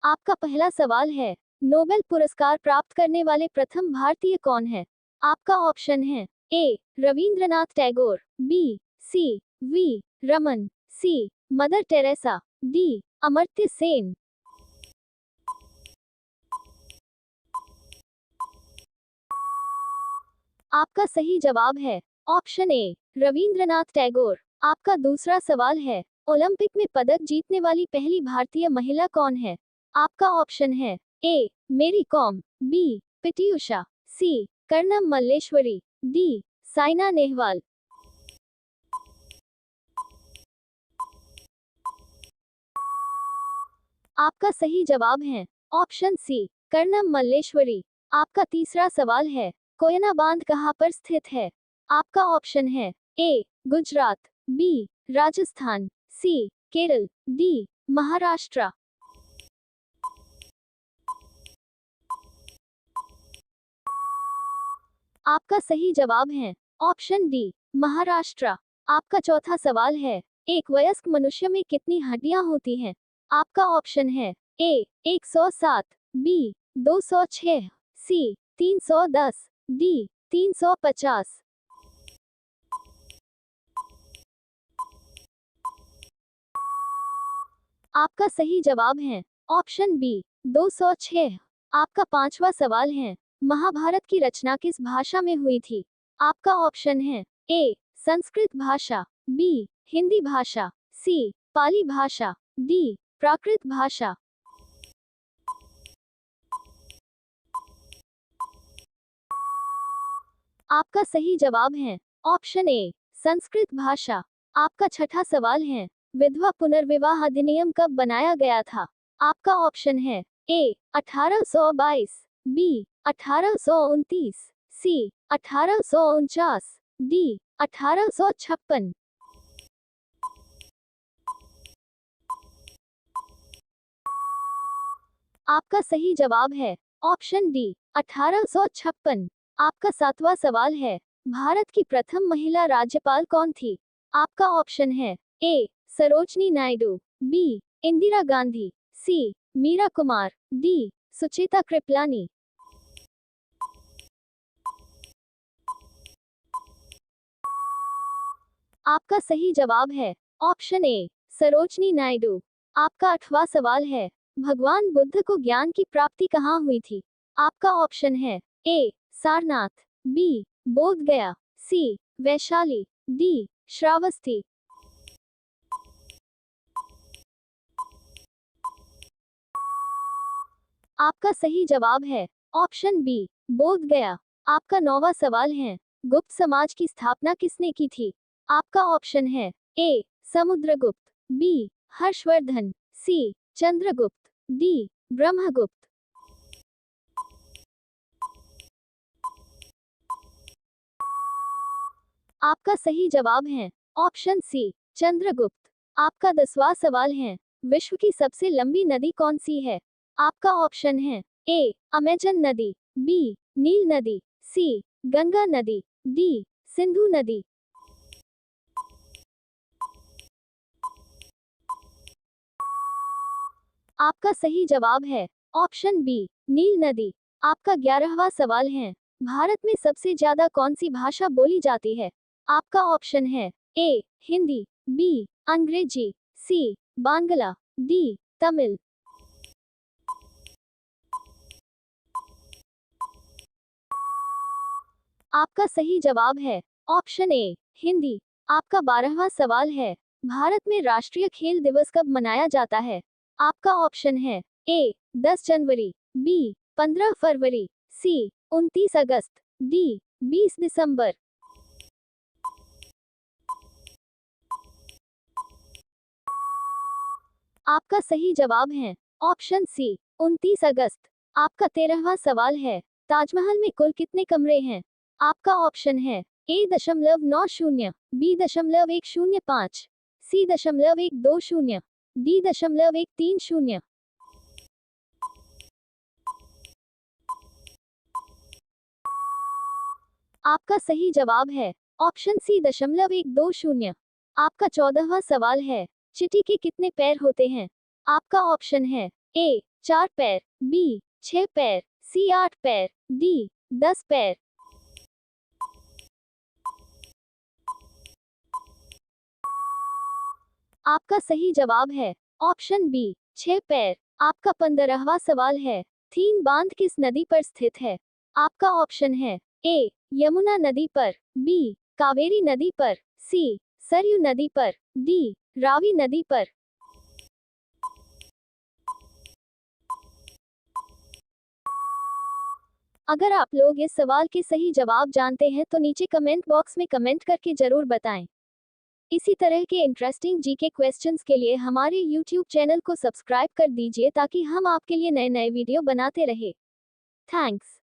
आपका पहला सवाल है, नोबेल पुरस्कार प्राप्त करने वाले प्रथम भारतीय कौन है? आपका ऑप्शन है A Rabindranath Tagore, B C V Raman, C Mother Teresa, D Amartya Sen. आपका सही जवाब है ऑप्शन ए रविंद्रनाथ टैगोर। आपका दूसरा सवाल है, ओलंपिक में पदक जीतने वाली पहली भारतीय महिला कौन है? आपका ऑप्शन है ए मेरी कॉम, बी पीटी उषा, सी कर्णम मल्लेश्वरी, डी साइना नेहवाल। आपका सही जवाब है ऑप्शन सी कर्णम मल्लेश्वरी। आपका तीसरा सवाल है, कोयना बांध कहाँ पर स्थित है? आपका ऑप्शन है ए गुजरात, बी राजस्थान, सी केरल, डी महाराष्ट्र। आपका सही जवाब है ऑप्शन डी महाराष्ट्र। आपका चौथा सवाल है, एक वयस्क मनुष्य में कितनी हड्डियां होती हैं? आपका ऑप्शन है ए 107, बी 206, सी 310, डी 350। आपका सही जवाब है ऑप्शन बी 206। आपका पांचवा सवाल है, महाभारत की रचना किस भाषा में हुई थी? आपका ऑप्शन है ए संस्कृत भाषा, बी हिंदी भाषा, सी पाली भाषा, डी प्राकृत भाषा। आपका सही जवाब है ऑप्शन ए संस्कृत भाषा। आपका छठा सवाल है, विधवा पुनर्विवाह अधिनियम कब बनाया गया था? आपका ऑप्शन है ए 1822, बी 1829, सी 1849, डी 1856। आपका सही जवाब है ऑप्शन डी 1856। आपका सातवां सवाल है, भारत की प्रथम महिला राज्यपाल कौन थी? आपका ऑप्शन है ए सरोजनी नायडू, बी इंदिरा गांधी, सी मीरा कुमार, डी सुचेता कृपलानी। आपका सही जवाब है ऑप्शन ए सरोजनी नायडू। आपका आठवां सवाल है, भगवान बुद्ध को ज्ञान की प्राप्ति कहाँ हुई थी? आपका ऑप्शन है ए सारनाथ, बी बोध गया, सी वैशाली, डी श्रावस्ती। आपका सही जवाब है ऑप्शन बी बोध गया। आपका नौवां सवाल है, गुप्त समाज की स्थापना किसने की थी? आपका ऑप्शन है ए समुद्रगुप्त, बी हर्षवर्धन, सी चंद्रगुप्त, डी ब्रह्मगुप्त। आपका सही जवाब है ऑप्शन सी चंद्रगुप्त। आपका 10वां सवाल है, विश्व की सबसे लंबी नदी कौन सी है? आपका ऑप्शन है ए अमेजन नदी, बी नील नदी, सी गंगा नदी, डी सिंधु नदी। आपका सही जवाब है ऑप्शन बी नील नदी। आपका 11वां सवाल है, भारत में सबसे ज्यादा कौन सी भाषा बोली जाती है? आपका ऑप्शन है ए हिंदी, बी अंग्रेजी, सी बांग्ला, डी तमिल। आपका सही जवाब है ऑप्शन ए हिंदी। आपका 12वां सवाल है, भारत में राष्ट्रीय खेल दिवस कब मनाया जाता है? आपका ऑप्शन है ए 10 जनवरी, बी 15 फरवरी, सी 29 अगस्त, डी 20 दिसंबर। आपका सही जवाब है ऑप्शन सी 29 अगस्त। आपका 13वां सवाल है, ताजमहल में कुल कितने कमरे हैं? आपका ऑप्शन है ए 0.90, बी 1.05, सी 1.120, डी 1.130। आपका सही जवाब है ऑप्शन सी 1.120। आपका 14वां सवाल है, चींटी के कितने पैर होते हैं? आपका ऑप्शन है ए 4 पैर, बी 6 पैर, सी 8 पैर, डी 10 पैर। आपका सही जवाब है ऑप्शन बी 6 पैर। आपका 15वां सवाल है, थीन बांध किस नदी पर स्थित है? आपका ऑप्शन है ए यमुना नदी पर, बी कावेरी नदी पर, सी सरयू नदी पर, डी रावी नदी पर। अगर आप लोग इस सवाल के सही जवाब जानते हैं तो नीचे कमेंट बॉक्स में कमेंट करके जरूर बताएं। इसी तरह के इंटरेस्टिंग जीके क्वेश्चंस के लिए हमारे YouTube चैनल को सब्सक्राइब कर दीजिए ताकि हम आपके लिए नए नए वीडियो बनाते रहे। थैंक्स।